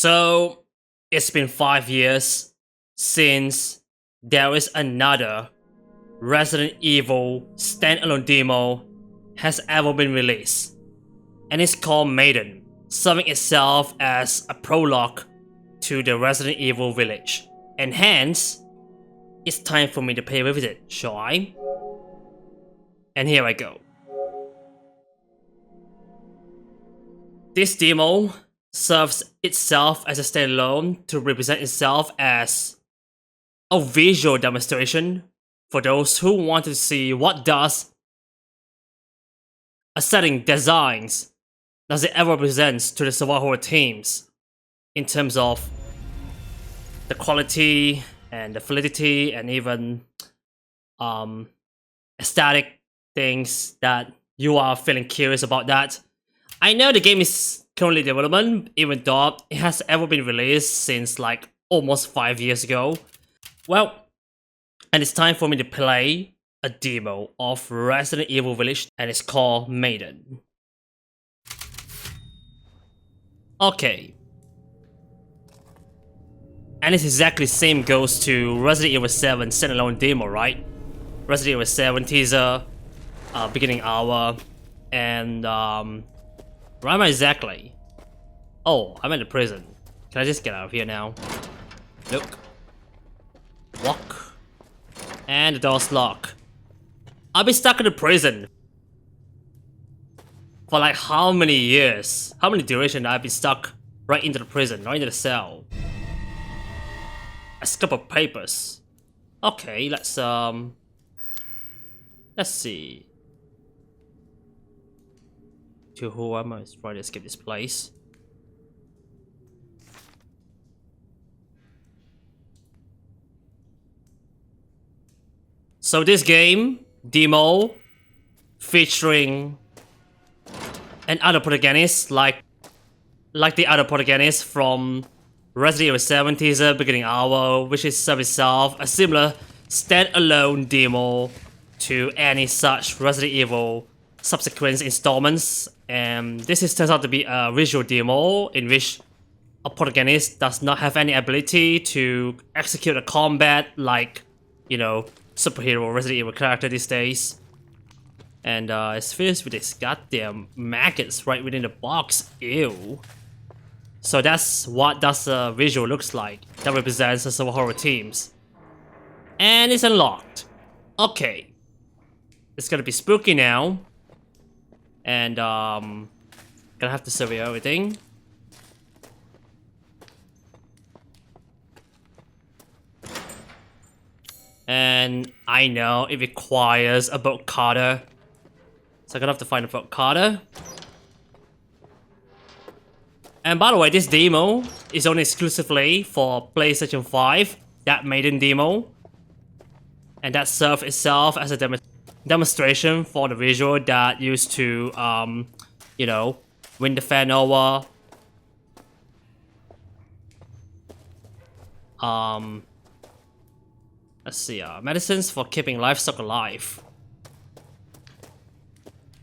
So, it's been 5 years since there is another Resident Evil standalone demo has ever been released, and it's called Maiden, serving itself as a prologue to the Resident Evil village, and hence, it's time for me to play with it, shall I? And here I go. This demo serves itself as a standalone to represent itself as a visual demonstration for those who want to see what does a setting designs does it ever presents to the survival horror teams in terms of the quality and the validity and even aesthetic things that you are feeling curious about that. I know the game is currently in development, even though it has ever been released since like almost 5 years ago. Well, and it's time for me to play a demo of Resident Evil Village, and it's called Maiden. Okay. And it's exactly the same goes to Resident Evil 7 standalone demo, right? Resident Evil 7 teaser, beginning hour, and where am I exactly? Oh, I'm in the prison. Can I just get out of here now? Look. Walk. And the door's locked. I'll be stuck in the prison for like how many years? How many duration I've been stuck right into the prison, right into the cell? A scoop of papers. Okay, let's see. To who am I trying to escape this place? So this game demo featuring another protagonist like the other protagonist from Resident Evil 7 teaser beginning hour, which is serve itself a similar standalone demo to any such Resident Evil subsequent installments. And this turns out to be a visual demo in which a protagonist does not have any ability to execute a combat like, you know, superhero Resident Evil character these days. And it's filled with these goddamn maggots right within the box. Ew. So that's what the visual looks like that represents the survival horror teams. And it's unlocked. Okay. It's gonna be spooky now. And gonna have to survey everything. And I know it requires a book Carter. So I'm gonna have to find a book Carter. And by the way, this demo is only exclusively for PlayStation 5, that Maiden demo. And that serves itself as a demonstration for the visual that used to, you know, win the fan over. Let's see, medicines for keeping livestock alive.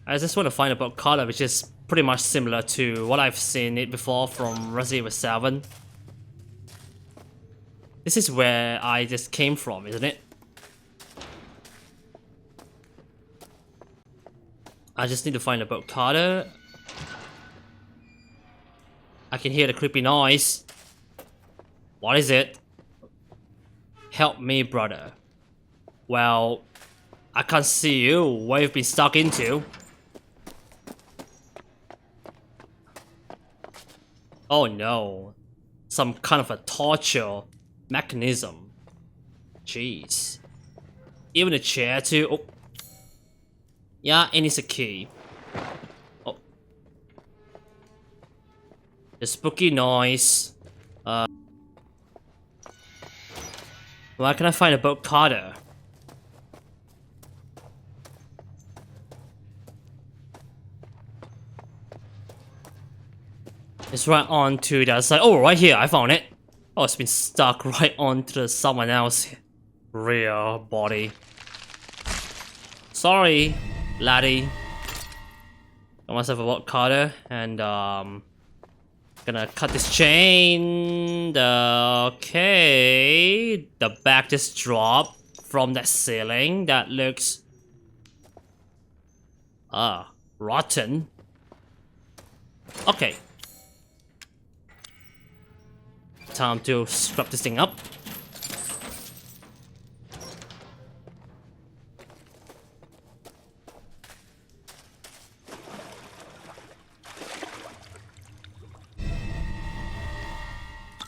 I just want to find a book color which is pretty much similar to what I've seen it before from Resident Evil 7. This is where I just came from, isn't it? I just need to find a book Carter. I can hear the creepy noise. What is it? Help me, brother. Well, I can't see you. Where you've been stuck into? Oh no. Some kind of a torture mechanism. Jeez. Even a chair too. Oh. Yeah, and it's a key. Oh. The spooky noise. Where can I find a book Carter? It's right on to the other side. Oh, right here, I found it. Oh, it's been stuck right onto someone else's rear body. Sorry, laddie. Got myself a book Carter, and Gonna cut this chain. Okay. The bag just dropped from that ceiling. That looks... rotten. Okay. Time to scrub this thing up.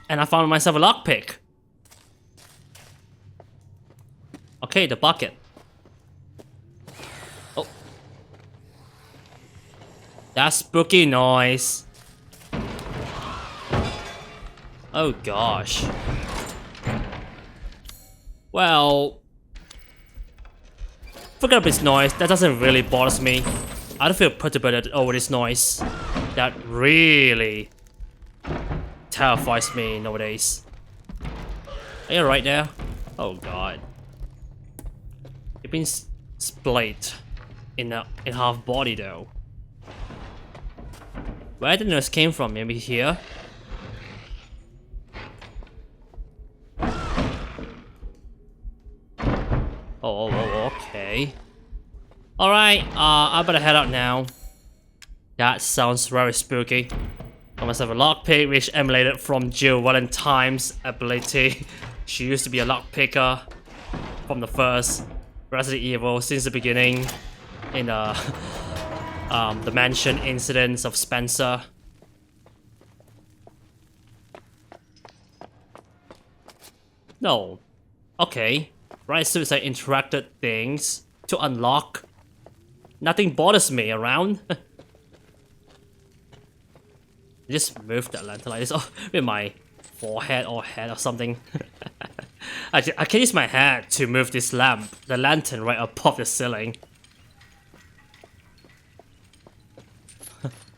And I found myself a lockpick. Okay, the bucket. Oh. That spooky noise. Oh gosh. Well, forget about this noise. That doesn't really bother me. I don't feel perturbed over this noise. That really terrifies me nowadays. Are you right there? Oh god. You've been split in half body though. Where did the nurse came from? Maybe here? Oh, okay. Alright, I better head out now. That sounds very spooky. I must have a lockpick which emulated from Jill Valentine's ability. She used to be a lockpicker from the first Resident Evil since the beginning in the mansion incidents of Spencer. No. Okay. Right, so it's like interacted things to unlock. Nothing bothers me around. Just move that lantern like this with my forehead or head or something. I can use my head to move this lamp, the lantern right above the ceiling.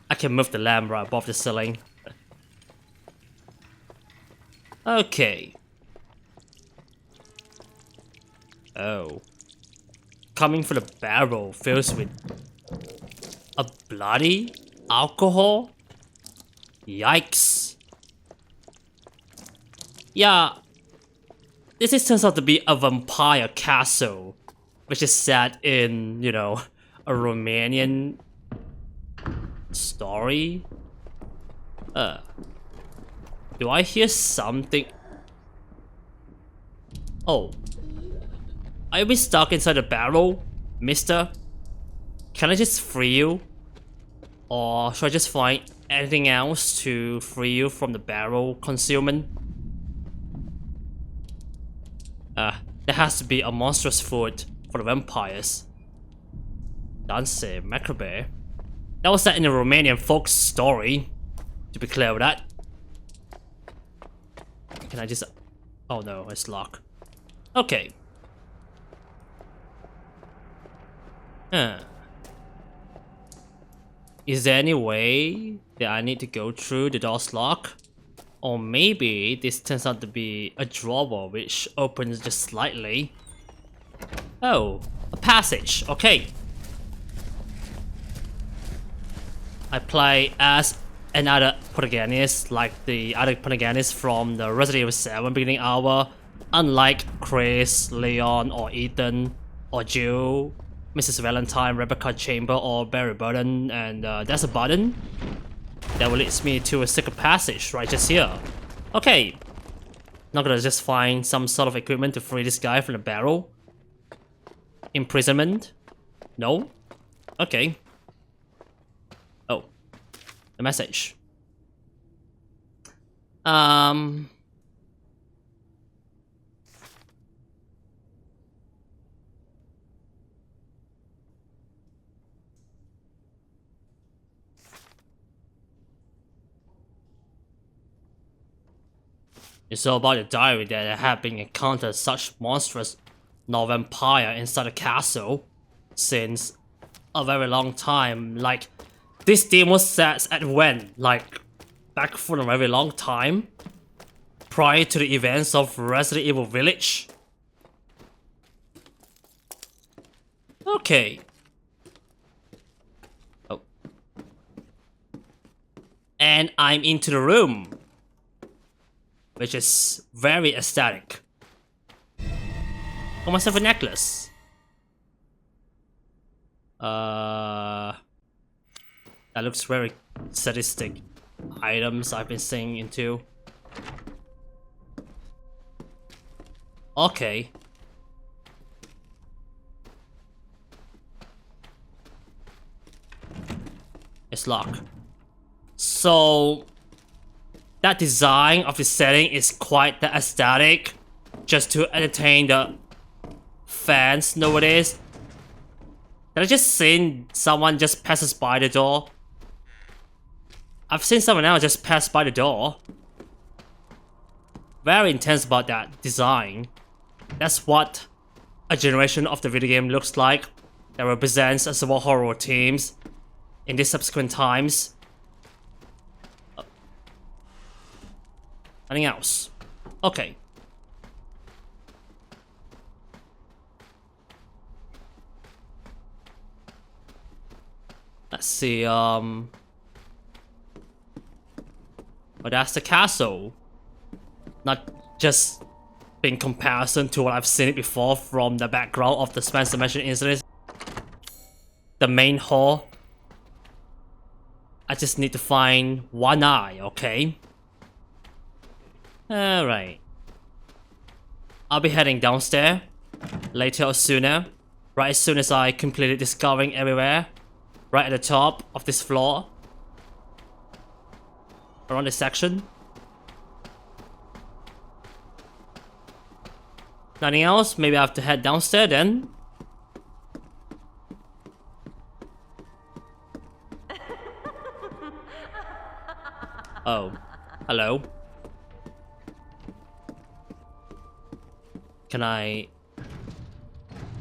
I can move the lamp right above the ceiling. Okay. Oh. Coming from the barrel fills with a bloody alcohol? Yikes. Yeah. This turns out to be a vampire castle, which is set in, you know, a Romanian story. Do I hear something? Oh. Are we stuck inside the barrel, mister? Can I just free you? Or should I just find anything else to free you from the barrel concealment? There has to be a monstrous food for the vampires. Dance macabre. That was set in a Romanian folk story, to be clear with that. Can I just... Oh no, it's locked. Okay. Is there any way that I need to go through the door's lock? Or maybe this turns out to be a drawer which opens just slightly. Oh, a passage, okay. I play as another protagonist like the other protagonist from the Resident Evil 7 beginning hour. Unlike Chris, Leon, or Ethan, or Jill, Mrs. Valentine, Rebecca Chamber, or Barry Burden, and there's a button that will lead me to a secret passage right just here. Okay, not gonna just find some sort of equipment to free this guy from the barrel. Imprisonment? No? Okay. Oh, the message. It's all about the diary that I have been encountered such monstrous vampire inside the castle since a very long time. Like, this demo sets at when? Like, back for a very long time? Prior to the events of Resident Evil Village? Okay. Oh. And I'm into the room, which is very aesthetic. Got myself a necklace. That looks very sadistic. Items I've been seeing into. Okay. It's locked. So that design of the setting is quite the aesthetic, just to entertain the fans nowadays. Did I just seen someone just passes by the door? I've seen someone else just pass by the door. Very intense about that design. That's what a generation of the video game looks like that represents a survival horror teams in these subsequent times. Anything else? Okay. Let's see, but that's the castle. Not just in comparison to what I've seen it before from the background of the Spencer Mansion incident. The main hall. I just need to find one eye, okay? Alright. I'll be heading downstairs later or sooner. Right as soon as I completed discovering everywhere. Right at the top of this floor. Around this section. Nothing else? Maybe I have to head downstairs then. Oh. Hello. Can I...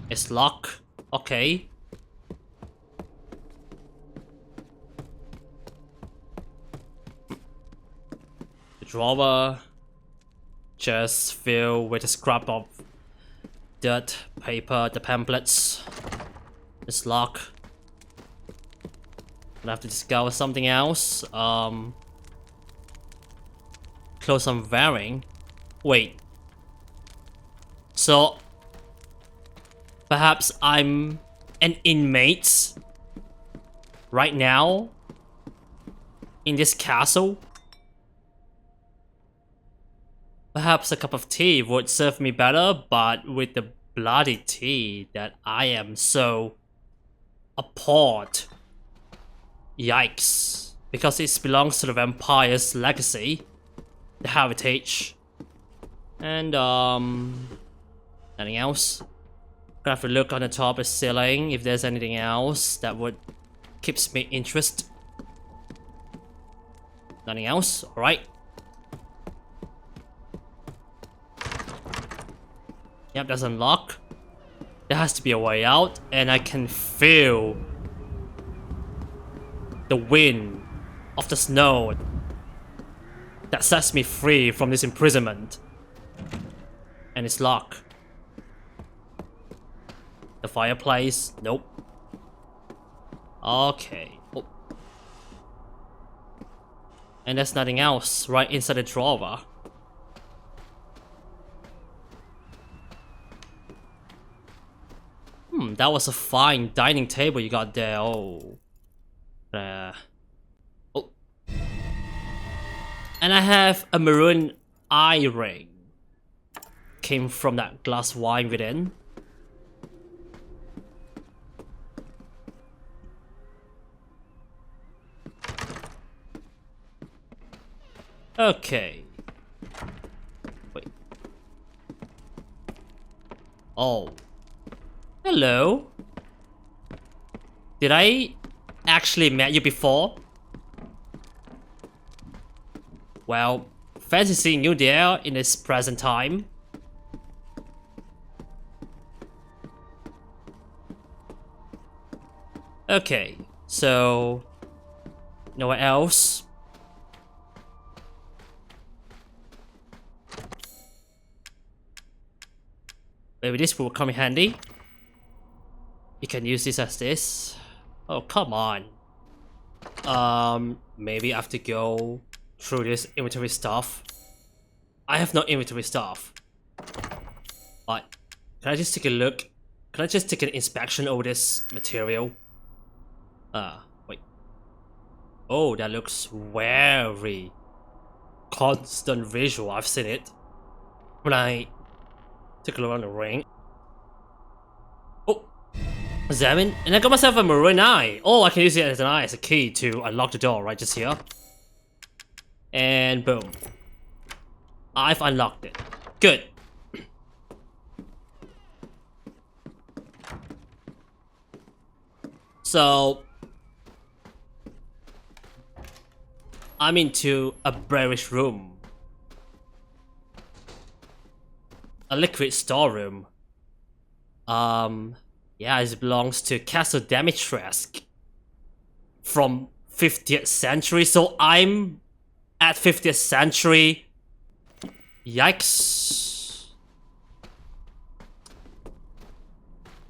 It's locked. Okay. The drawer just filled with a scrap of dirt, paper, the pamphlets. It's locked. I have to discover something else. Clothes I'm wearing. Wait. So perhaps I'm an inmate right now in this castle. Perhaps a cup of tea would serve me better, but with the bloody tea that I am so appalled. Yikes. Because it belongs to the vampire's legacy, the heritage. And nothing else. Gonna have to look on the top of the ceiling if there's anything else that would keeps me interested. Nothing else? Alright. Yep, that's unlocked. There has to be a way out, and I can feel the wind of the snow that sets me free from this imprisonment. And it's locked. The fireplace? Nope. Okay. Oh. And there's nothing else right inside the drawer. That was a fine dining table you got there. Oh. Oh. And I have a maroon eye ring. Came from that glass wine within. Okay. Wait. Oh. Hello. Did I actually met you before? Well, fancy seeing you there in this present time. Okay, so nowhere else. Maybe this will come in handy. You can use this as this. Oh, come on. Maybe I have to go through this inventory stuff. I have no inventory stuff. But can I just take a look? Can I just take an inspection over this material? Wait. Oh, that looks very constant visual. I've seen it. When I take a look around the ring. Oh, examine, and I got myself a marine eye. Oh, I can use it as an eye as a key to unlock the door right just here. And boom. I've unlocked it. Good. So I'm into a bearish room. A liquid storeroom. Yeah, it belongs to Castle Dimitrescu from 50th century. So I'm at 50th century. Yikes.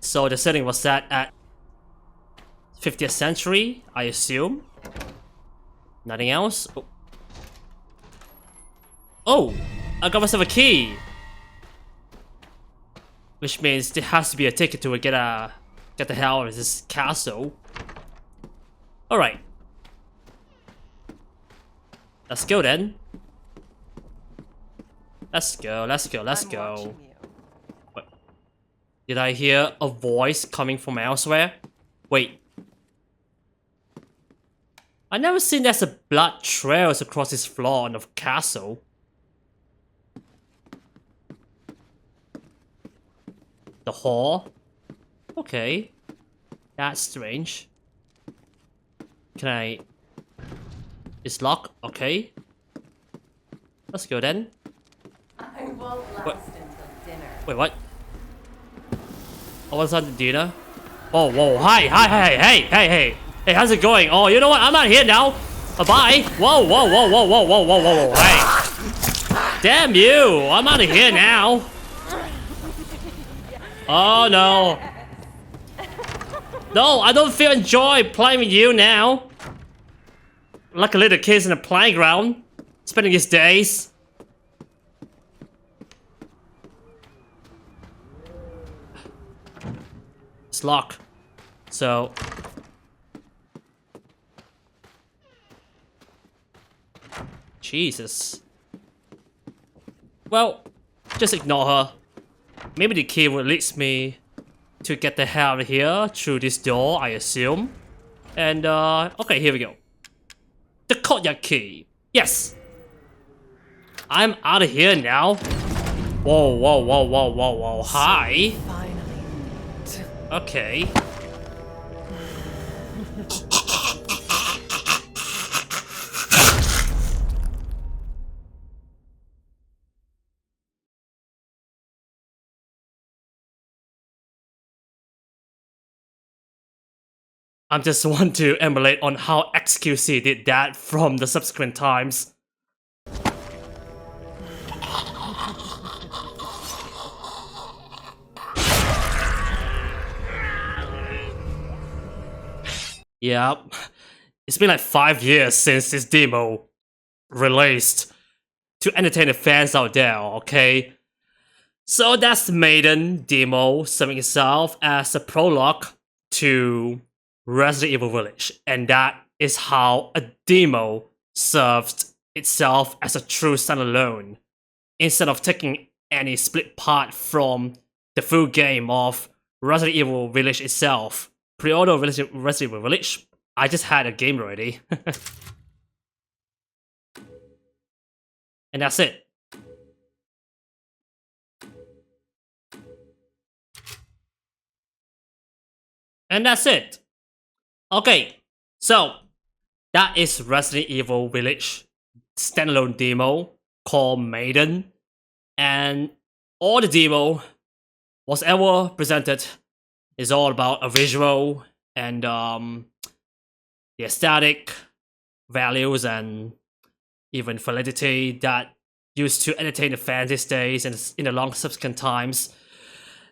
So the setting was set at 50th century, I assume. Nothing else. Oh, I got myself a key. Which means there has to be a ticket to get the hell out of this castle. Alright. Let's go then. Let's go. What? Did I hear a voice coming from elsewhere? Wait. I never seen there's a blood trails across this floor of the castle. The hall? Okay. That's strange. Can I... It's locked? Okay. Let's go then. I won't last until dinner. Wait, what? Oh, what's on the dinner? Oh, whoa, hi, hey, how's it going? Oh, you know what? I'm out here now. Bye. Whoa, hey. Damn you, I'm out of here now. Oh, no. No, I don't feel enjoy playing with you now. Like a little kid in the playground, spending his days. It's locked. So... Jesus. Well, just ignore her. Maybe the key will lead me to get the hell out of here through this door, I assume. And, okay, here we go. The courtyard key. Yes! I'm out of here now. Whoa. Hi. Finally. Okay. I just want to emulate on how XQC did that from the subsequent times. Yep. It's been like 5 years since this demo released to entertain the fans out there, okay? So that's the Maiden demo serving itself as a prologue to Resident Evil Village, and that is how a demo serves itself as a true standalone, instead of taking any split part from the full game of Resident Evil Village itself. Pre-order Resident Evil Village, I just had a game already. And that's it. And that's it. Okay, so that is Resident Evil Village standalone demo called Maiden, and all the demo was ever presented is all about a visual and the aesthetic values and even validity that used to entertain the fans these days and in the long subsequent times.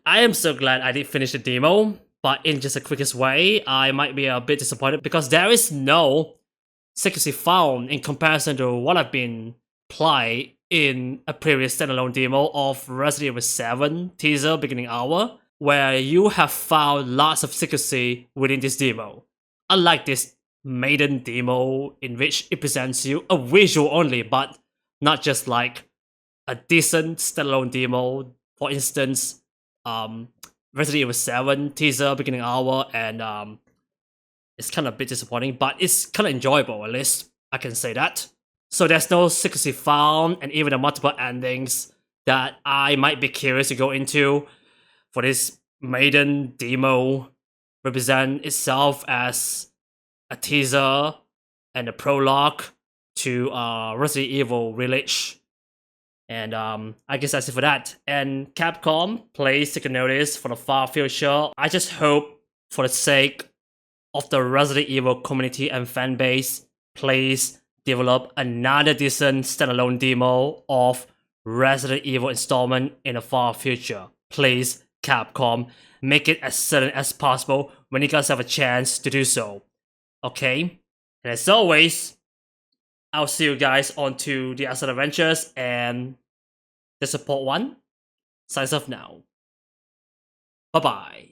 I am so glad I did finish the demo. But in just the quickest way, I might be a bit disappointed because there is no secrecy found in comparison to what I've been playing in a previous standalone demo of Resident Evil 7 teaser beginning hour, where you have found lots of secrecy within this demo. Unlike this Maiden demo, in which it presents you a visual only, but not just like a decent standalone demo. For instance, Resident Evil 7 teaser beginning hour, and it's kind of a bit disappointing, but it's kind of enjoyable, at least I can say that. So there's no secrecy found, and even the multiple endings that I might be curious to go into for this Maiden demo represent itself as a teaser and a prologue to Resident Evil Village. And I guess that's it for that. And Capcom, please take a notice for the far future. I just hope, for the sake of the Resident Evil community and fan base, please develop another decent standalone demo of Resident Evil installment in the far future. Please, Capcom, make it as certain as possible when you guys have a chance to do so. Okay? And as always, I'll see you guys on to the other adventures, and TheSupportOne signs off now. Bye bye.